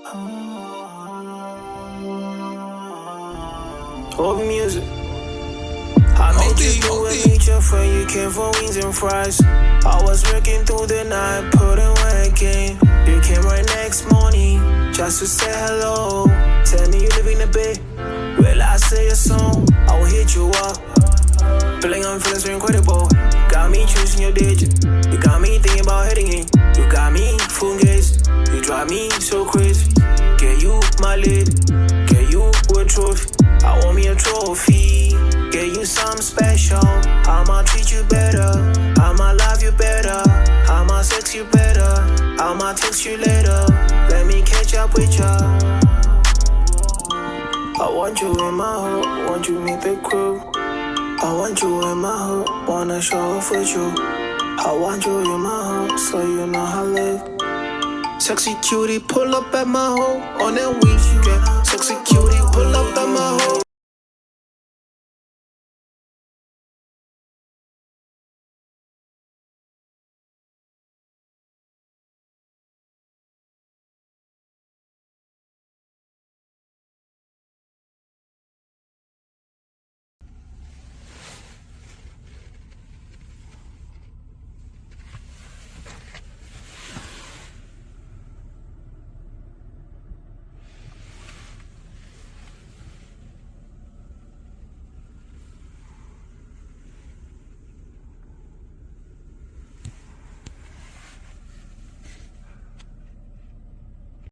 Old music. I made you do and meet your friend. You came for wings and fries. I was working through the night, putting work in. You came right next morning just to say hello. Tell me you live in the bay. Will I say a song? I will hit you up. Feeling I'm feeling so incredible. Got me choosing your digit. You got me thinking about heading in. You got me full gaze. You drive me so crazy. Get you my lid. Get you a trophy. I want me a trophy. Get you something special. I'ma treat you better. I'ma love you better. I'ma sex you better. I'ma text you later. Let me catch up with ya. I want you in my heart. Want you meet the crew. I want you in my heart. Wanna show off with you. I want you in my heart, so you know how I live. Sexy cutie, pull up at my home on that weekend. Sexy cutie, pull up at my home